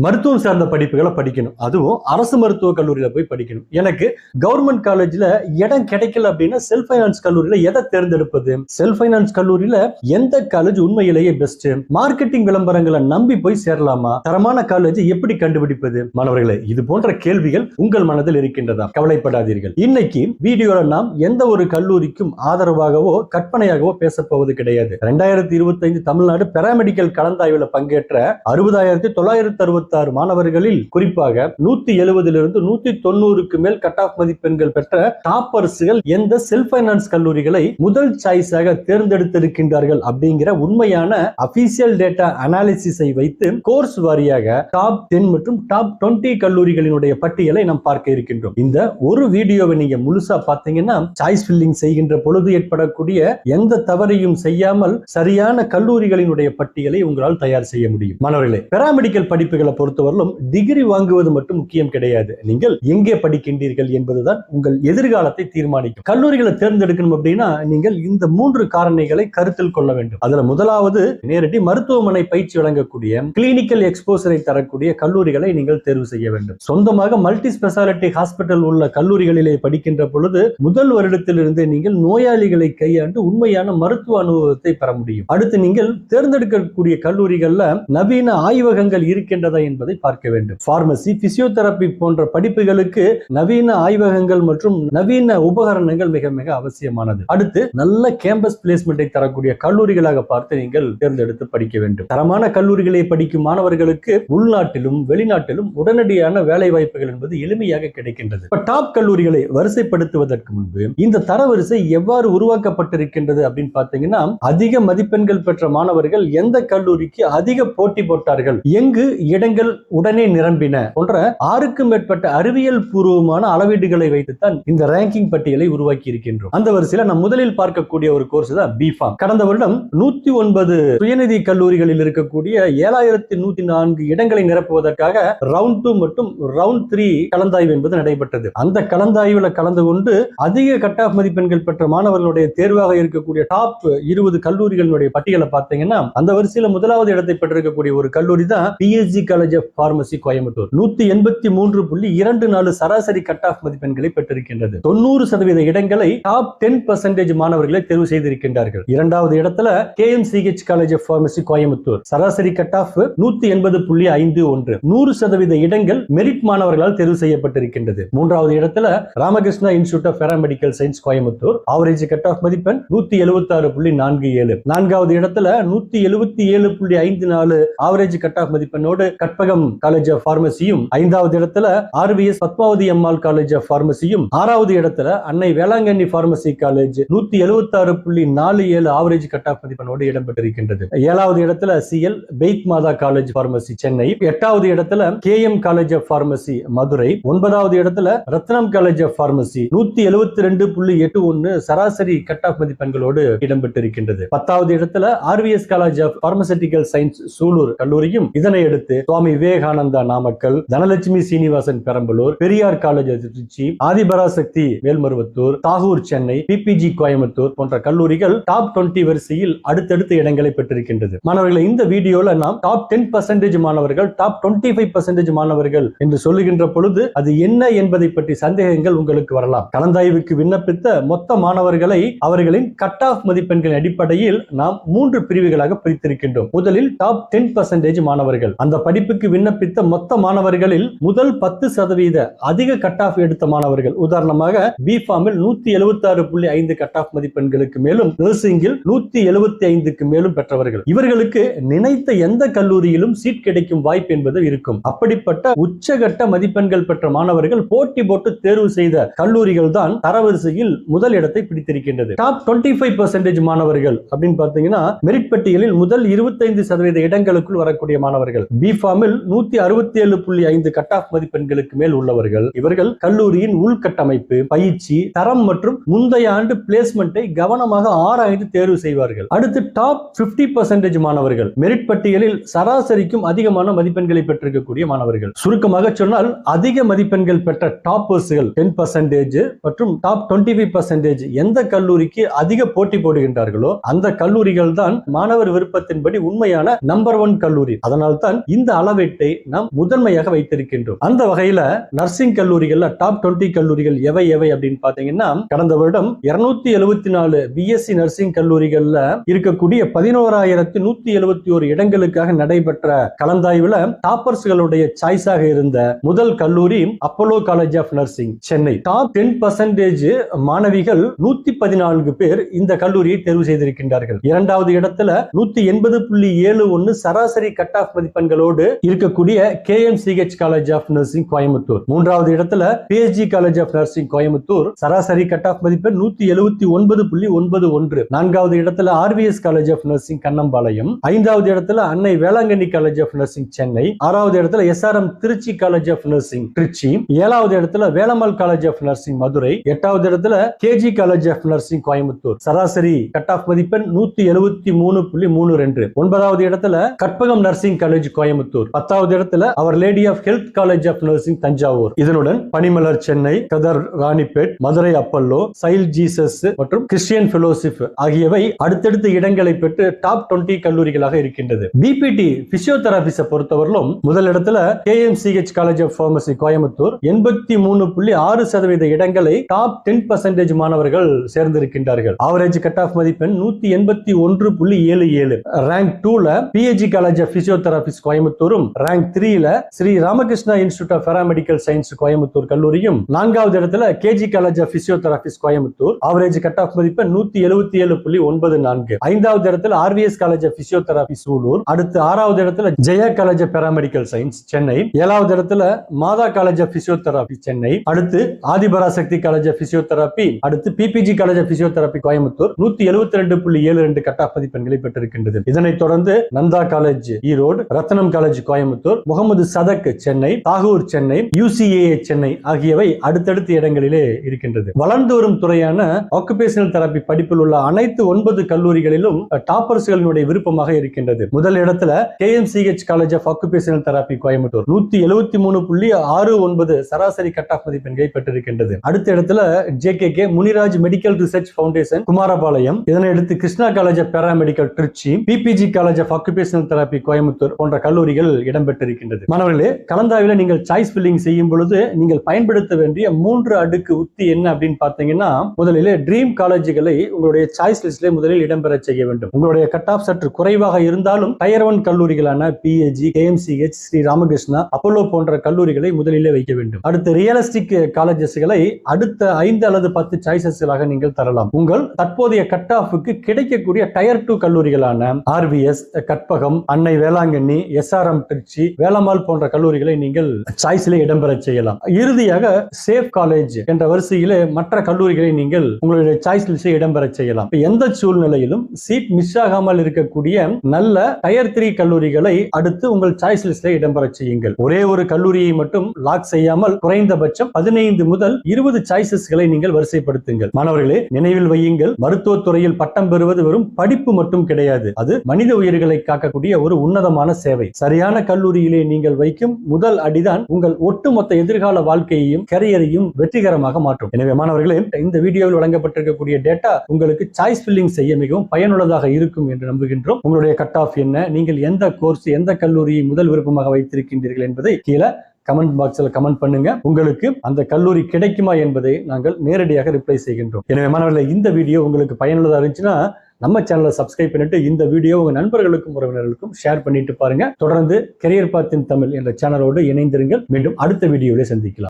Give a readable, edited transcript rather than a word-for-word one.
மருத்துவம் சார்ந்த படிப்புகளை படிக்கணும், அதுவும் அரசு மருத்துவக் கல்லூரியில போய் படிக்கணும். எனக்கு கவர்மெண்ட் காலேஜ்ல இடம் கிடைக்கல அப்படின்னா செல்ஃப் ஃபைனான்ஸ் கல்லூரியில எதை தேர்ந்தெடுப்பது? செல்ஃப் ஃபைனான்ஸ் கல்லூரியில எந்த காலேஜ் உண்மையிலேயே பெஸ்ட்? மார்க்கெட்டிங் விளம்பரங்களை நம்பி போய் சேரலாமா? தரமான காலேஜ் எப்படி கண்டுபிடிப்பது? மாணவர்களே, இது போன்ற கேள்விகள் உங்கள் மனதில் இருக்கின்றதா? கவலைப்படாதீர்கள். இன்னைக்கு வீடியோல நாம் எந்த ஒரு கல்லூரிக்கும் ஆதரவாகவோ கற்பனையாகவோ பேச போவது கிடையாது. 2025 தமிழ்நாடு பாராமெடிக்கல் கலந்தாய்வில் பங்கேற்ற 60,966 மாணவர்களில் குறிப்பாக 170 190க்கு மேல் கட் ஆஃப் மதிப்பெண்கள் பெற்ற டாப்பர்ஸ்கள் எந்த செல்ஃப் ஃபைனான்ஸ் கல்லூரிகளை முதல் சாய்ஸாக தேர்ந்தெடுத்திருக்கின்றார்கள் அப்படிங்கிற உண்மையான அபிஷியல் டேட்டா அனாலிசிஸை வைத்து கோர்ஸ் வாரியாக டாப் 10 மற்றும் டாப் 20 கல்லூரிகளினுடைய பட்டியலை நாம் பார்க்க இருக்கின்றோம். இந்த ஒரு வீடியோவை நீங்க முழுசா பார்த்தீங்கன்னா சாய்ஸ் ஃபில்லிங் செய்கின்ற பொழுது ஏற்படக்கூடிய எந்த தவறையும் செய்யாமல் சரியான கல்லூரிகளினுடைய பட்டியலை உங்களால் தயார் செய்ய முடியும். மாணவர்களே, பாராமெடிக்கல் படிப்புகளை பொறுத்தவரையிலும் டிகிரி வாங்குவது மட்டும் முக்கியம் கிடையாது. நீங்கள் எங்கே படிக்கின்றீர்கள் என்பதுதான் உங்கள் எதிர்காலத்தை தீர்மானிக்கும். கல்லூரிகளை தேர்ந்தெடுக்கணும் அப்படின்னா நீங்கள் இந்த 3 காரணிகளை கருத்தில் கொள்ள வேண்டும். அதுல முதலாவது, நேரடி மருத்துவமனை பயிற்சி வழங்கக்கூடிய கிளினிக்கல் எக்ஸ்போசரை தரக்கூடிய கல்லூரிகளை நீங்கள் தேர்வு செய்ய வேண்டும். சொந்தமாக மல்டி ஸ்பெஷாலிட்டி ஹாஸ்பிட்டல் உள்ள கல்லூரிகளிலே படிக்கின்ற பொழுது முதல் வருடத்திலிருந்து நீங்கள் நோயாளிகளை கையாண்டு உண்மையான மருத்துவ அனுபவத்தை பெற முடியும். அடுத்து, நீங்கள் தேர்ந்தெடுக்கக்கூடிய கல்லூரிகள்ல நவீன ஆய்வகங்கள் இருக்கின்றதா என்பதை பார்க்க வேண்டும். பார்மசி, பிசியோதெரபி போன்ற படிப்புகளுக்கு நவீன ஆய்வகங்கள் மற்றும் நவீன உபகரணங்கள் மிக மிக அவசியமானது. அடுத்து, நல்ல கேம்பஸ் பிளேஸ்மெண்டை தரக்கூடிய கல்லூரிகளாக பார்த்து நீங்கள் தேர்ந்தெடுத்து படிக்க வேண்டும். தரமான கல்லூரிகளை படிக்கும் மாணவர்களுக்கு உள்நாட்டிலும் வெளிநாட்டிலும் உடனடியான வேலை வாய்ப்புகள் என்பது எளிமையாக கிடைக்கின்றது. டாப் கல்லூரிகளை வரிசைப்படுத்துவதற்கு முன்பு இந்த தரவரிசை எவ்வாறு உருவாக்கப்பட்டிருக்கின்றது அப்படின்னு பார்த்தீங்கன்னா, அதிக மதிப்பெண்கள் பெற்ற மாணவர்கள் எந்த கல்லூரிக்கு அதிக போட்டி போட்டார்கள், எங்கு இடங்கள் உடனே நிரம்பின போன்ற 6க்கும் மேற்பட்ட அறிவியல் பூர்வமான அளவீடுகளை வைத்துத்தான் இந்த ரேங்கிங் பட்டியலை உருவாக்கி இருக்கின்றோம். அந்த வரிசையில் நாம் முதலில் பார்க்கக்கூடிய ஒரு கோர்ஸ் தான் பிஃபார்ம். கடந்த வருடம் 109 சுயநிதி கல்லூரிகளில் இருக்கக்கூடிய 7104 இடங்களை நிரப்புவதற்காக ரவுண்ட் 2 மற்றும் ரவுண்ட் 3 கலந்தாய்வு என்பது நடைபெற்றது. அந்த கலந்தாய்வுல கலந்து கொண்டு அதிக கட் ஆஃப் மதிப்பெண்கள் பெற்ற மாணவர்களுடைய தேர்வாக இருக்கக்கூடிய டாப் 20 கல்லூரிகளுடைய பட்டியலை பார்த்தீங்கன்னா, அந்த வரிசையில் முதலாவது இடத்தை பெற்றிருக்கக்கூடிய ஒரு கல்லூரி தான் PSG college of pharmacy Coimbatore. 183.24 சராசரி கட் ஆஃப் மதிப்பெண்களை பெற்றிருக்கின்றது. 90% இடங்களை டாப் 10% மாணவர்களை தேர்வு செய்திருக்கின்றார்கள். இரண்டாவது இடத்துல KMCH college of pharmacy Coimbatore, சராசரி கட் ஆஃப் 180.51. 100% இடங்கள் மெரிட் மாணவர்களால் தேர்வு செய்யப்பட்டிருக்கின்றது. மூன்றாவது இடத்துல Ramakrishna institute of paramedical science Coimbatore, average cut off மதிப்பெண் 176.47. நான்காவது இடத்துல 177.54 ஆவரேஜ் கட் ஆஃப் மதிப்பெண்ணோடு கற்பகம் காலேஜ் ஆஃப் பார்மசியும், ஐந்தாவது இடத்துல RVS Padmavathi Ammal college of பார்மசியும், ஆறாவது இடத்துல Annai Velankanni pharmacy college 176.47 average cut off மதிப்பெண்ணோடு இடம்பெற்றிருக்கின்றது. ஏழாவது இடத்துல CL faith Matha college pharmacy Chennai, எட்டாவது இடத்துல KM college of pharmacy Madurai, ஒன்பதாவது இடத்துல ரத்னம் காலேஜ் ஆஃப் பார்மசி 172.81 சராசரி கட் ஆஃப் மதிப்பெண்களோடு இடம்பெற்றிருக்கின்றது. பத்தாவது இடத்துல RVS college of pharmaceutical science Sulur கல்லூரியும், இதனை அடுத்து சுவாமி விவேகானந்தா நாமக்கல், தனலட்சுமி சீனிவாசன் பெரம்பலூர், பெரியார் காலேஜ் திருச்சி, ஆதிபராசக்தி மேல்மருவத்தூர், தாகூர் சென்னை, PPG கோயம்புத்தூர் போன்ற கல்லூரிகள் டாப் 20 வரிசையில் அடுத்தடுத்த இடங்களை பெற்றிருக்கின்றது. மாணவர்களை, இந்த வீடியோல நாம் டாப் 10% மாணவர்கள், டாப் 25% மாணவர்கள் என்று சொல்லுகின்ற பொழுது அது என்ன என்பதை பற்றி சந்தேகங்கள் உங்களுக்கு வரலாம். கலந்தாய்வுக்கு விண்ணப்பித்த மொத்த மாணவர்களை அவர்களின் கட் ஆஃப் மதிப்பெண்களின் அடிப்படையில் நாம் 3 பிரிவுகளாக பிரித்திருக்கின்றோம். முதலில் டாப் 10% மாணவர்கள். அந்த படிப்புக்கு விண்ணப்பித்த மொத்த மாணவர்களில் முதல் 10% அதிக கட் ஆஃப் எடுத்த மாணவர்கள். உதாரணமாக பிஃபார்மில் 176.5 கட் ஆஃப் மதிப்பெண்களுக்கு மேலும், நர்சிங்கில் 175க்கு மேலும் பெற்றவர்கள். இவர்களுக்கு நினைத்த எந்த கல்லூரியிலும் சீட் கிடைக்கும் வாய்ப்பு என்பது இருக்கும். அப்படிப்பட்ட உச்சகட்ட மதிப்பெண்கள் பெற்ற மாணவர்கள் போட்டி போட்டு தேர்வு செய்த கல்லூரிகள் தான் தரவரிசையில் முதல் இடத்தை பிடித்திருக்கின்றது. டாப் 25% மாணவர்கள் அப்படின்னு பார்த்தீங்கன்னா, மெரிட் பட்டியலில் முதல் 25% இடங்களுக்குள் வரக்கூடிய மாணவர்கள். பிஃபார்மில் 167.5 கட் ஆஃப் மதிப்பெண்களுக்கு மேல் உள்ளவர்கள். இவர்கள் கல்லூரியின் உள்கட்டமைப்பு, பயிற்சி, தரம் மற்றும் முந்தைய ஆண்டு பிளேஸ்மெண்டை கவனமாக ஆராய்ந்து தேர்வு செய்வார்கள். அடுத்து டாப் 50% மாணவர்கள். மெரிட் பட்டியலில் சராசரிக்கும் அதிகமான மதிப்பெண்களை பெற்றிருக்கக்கூடிய மாணவர்கள். சுருக்கமாக சொன்னால், அதிக மதிப்பெண்கள் பெற்ற டாப்பர்ஸ்கள் 10% மற்றும் டாப் 25% எந்த கல்லூரிக்கு அதிக போட்டி போடுகின்றார்களோ அந்த கல்லூரிகள் தான் மாணவர் விருப்பத்தின்படி உண்மையான நம்பர் 1 கல்லூரி. அதனால் தான் இந்த அளவீட்டை நாம் முதன்மையாக வைத்திருக்கின்றோம். அந்த வகையில நர்சிங் கல்லூரிகள்ல டாப் 20 கல்லூரிகள் எவை அப்படின்னு பாத்தீங்கன்னா, கடந்த வருடம் 274 பிஎஸ்சி நர்சிங் கல்லூரிகள்ல இருக்கக்கூடிய 11,171 இடங்களுக்காக நடைபெற்ற கலந்தாய்வுல டாப்பர்ஸ்களுடைய சாய்ஸாக இருந்த முதல் கல்லூரி Apollo college of nursing Chennai. Top 10% மாணவிகள் 114 பேர் இந்த கல்லூரியை தேர்வு செய்திருக்கின்றார்கள். இரண்டாவது இடத்துல 180.71 சராசரி கட் ஆஃப் மதிப்பெண்களோடு இருக்கக்கூடிய KMCH college of nursing Coimbatore. மூன்றாவது இடத்துல PSG college of nursing Coimbatore சராசரி கட் ஆஃப் மதிப்பெண் 179.91. நான்காவது இடத்துல RVS college of nursing Kannampalayam. ஐந்தாவது இடத்துல Annai Velankanni college of nursing Chennai. ஆறாவது இடத்துல SRM Tiruchi college of nursing Tiruchi. ஏழாவது இடத்துல Velammal college of nursing Madurai. எட்டாவது இடத்துல KG college of nursing Coimbatore சராசரி கட் ஆஃப் மதிப்பெண் 173.32. ஒன்பதாவது இடத்துல கற்பகம் நர்சிங் காலேஜ் கோயம்புத்தூர். பத்தாவது இடத்துல Our Lady of Health college of nursing Thanjavur. இதனுடன் பனிமலர் சென்னை, கதர் Ranipet, Madurai Apollo, child Jesus மற்றும் கிறிஸ்டியன் ஃபெலோஷிப் ஆகியவை அடுத்தடுத்த இடங்களை பெற்று டாப் 20 கல்லூரிகளாக இருக்கின்றது. பிபிடி பிசியோதெரபிஸை பொறுத்தவரையிலும் முதல் இடத்துல KMCH college of pharmacy Coimbatore 83.6% இடங்களை டாப் 10% மாணவர்கள் சேர்ந்திருக்கின்றார்கள். ஆவரேஜ் கட் ஆஃப் மதிப்பெண் 181.77. ரேங்க் 2ல பிஹெச்டி காலேஜ் ஆஃப் பிசியோதெரபிஸ் கோயம்புத்தூரும், ரேங்க் 3ல Sri Ramakrishna institute of paramedical science Coimbatore கல்லூரியும், நான்காவது இடத்துல KG college of physiotherapy Coimbatore average cut off மதிப்பெண் 177.94. ஐந்தாவது இடத்துல RVS college of physiotherapy Sulur. அடுத்து ஆறாவது இடத்துல Jaya college of paramedical science Chennai. ஏழாவது இடத்துல Matha college of physiotherapy Chennai. அடுத்து ஆதிபராசக்தி காலேஜ் ஆஃப் பிசியோதெரபி. அடுத்து PPG college of physiotherapy Coimbatore 172.72 cut off மதிப்பெண்களை பெற்றிருக்கின்றது. இதனைத் தொடர்ந்து நந்தா காலேஜ் ஈரோடு, ரத்னம் காலேஜ் கோயம்புத்தூர், முகமது சதக் சென்னை, தாகூர் சென்னை, யூசிஏ சென்னை ஆகியவை அடுத்தடுத்த இடங்களிலே இருக்கின்றது. வளர்ந்து வரும் துறையான ஆக்குபேஷனல் தெரபி படிப்பில் உள்ள அனைத்து 9 கல்லூரிகளிலும் டாப்பர்ஸ்களினுடைய விருப்பமாக இருக்கின்றது. முதல் இடத்துல KMCH college of occupational therapy Coimbatore 173.69 சராசரி கட் ஆஃப் மதிப்பெண்களை பெற்றிருக்கின்றது. அடுத்த இடத்துல JKK Muniraj medical research foundation Kumarapalayam, இதனை அடுத்து Krishna college of paramedical Tiruchi, PPG college of occupational therapy Coimbatore போன்ற கல்லூரிகள் இடம்பெற்றிருக்கின்றது. மாணவர்களே, கலந்தாய்வில் நீங்கள் சாய்ஸ் ஃபில்லிங் செய்யும் பொழுது நீங்கள் பயன்படுத்த வேண்டிய 3 அடுக்கு உத்தி என்ன அப்படின்னு பார்த்தீங்கன்னா, முதலிலே ட்ரீம் காலேஜுகளை உங்களுடைய சாய்ஸ் லிஸ்ட்ல முதலில் இடம்பெற செய்ய வேண்டும். உங்களுடைய கட் ஆஃப் சற்று குறைவாக இருந்தாலும் டயர் 1 கல்லூரிகளான PHD, KMCH, Sri Ramakrishna, Apollo போன்ற கல்லூரிகளை முதலிலே வைக்க வேண்டும். அடுத்து ரியலிஸ்டிக் காலேஜஸ்களை அடுத்த 5 அல்லது 10 சாய்ஸஸ்களாக நீங்கள் தரலாம். உங்கள் தற்போதைய கட் ஆஃபுக்கு கிடைக்கக்கூடிய டயர் 2 கல்லூரிகளான ஆர்விஎஸ், கற்பகம், அன்னை வேளாங்கண்ணி, எஸ்ஆர்எம் திருச்சி, வேலம்மாள் போன்ற கல்லூரிகளை நீங்கள் சாய்ஸிலே இடம்பெற செய்யலாம். இறுதியாக சேஃப் காலேஜ் என்ற வரிசையிலே மற்ற கல்லூரிகளை நீங்கள் உங்களுடைய சாய்ஸ் லிஸ்டில் இடம்பெற செய்யலாம். எந்த சூழ்நிலையிலும் சீட் மிஸ் ஆகாமல் இருக்கக்கூடிய நல்ல டயர் 3 கல்லூரிகளை அடுத்து உங்கள் சாய்ஸ் லிஸ்டில் இடம்பெற செய்யுங்கள். ஒரே ஒரு கல்லூரியை மட்டும் லாக் செய்யாமல் குறைந்தபட்சம் 15 முதல் 20 சாய்ஸஸ்களை நீங்கள் வரிசைப்படுத்துங்கள். மாணவர்களே, நினைவில் வையுங்கள், மருத்துவத்துறையில் பட்டம் பெறுவது வெறும் படிப்பு மட்டும் கிடையாது. அது மனித உயிர்களை காக்கக்கூடிய ஒரு உன்னதமான சேவை. சரியான கல்லூரியிலே நீங்கள் வைக்கும் முதல் அடிதான் உங்கள் ஒட்டுமொத்த எதிர்கால வாழ்க்கையையும் கரியரையும் வெற்றிகரமாக மாற்றும். எனவே மாணவர்களே, இந்த வீடியோவில் வழங்கப்பட்டிருக்கக்கூடிய டேட்டா உங்களுக்கு சாய்ஸ் ஃபில்லிங் செய்ய மிகவும் பயனுள்ளதாக இருக்கும் என்று நம்புகின்றோம். உங்களுடைய கட் ஆஃப் என்ன, நீங்கள் எந்த கோர்ஸ், எந்த கல்லூரியை முதல் விருப்பமாக வைத்திருக்கின்றீர்கள் என்பதை கீழே கமெண்ட் பாக்ஸ்ல கமெண்ட் பண்ணுங்க. உங்களுக்கு அந்த கல்லூரி கிடைக்குமா என்பதை நாங்கள் நேரடியாக ரிப்ளை செய்கின்றோம். எனவே மாணவர்களே, இந்த வீடியோ உங்களுக்கு பயனுள்ளதா இருந்துச்சுன்னா நம்ம சேனலை சப்ஸ்கிரைப் பண்ணிட்டு இந்த வீடியோ உங்க நண்பர்களுக்கும் உறவினர்களுக்கும் ஷேர் பண்ணிட்டு பாருங்க. தொடர்ந்து கெரியர் பாத் இன் தமிழ் என்ற சேனலோடு இணைந்திருங்கள். மீண்டும் அடுத்த வீடியோவில் சந்திக்கலாம்.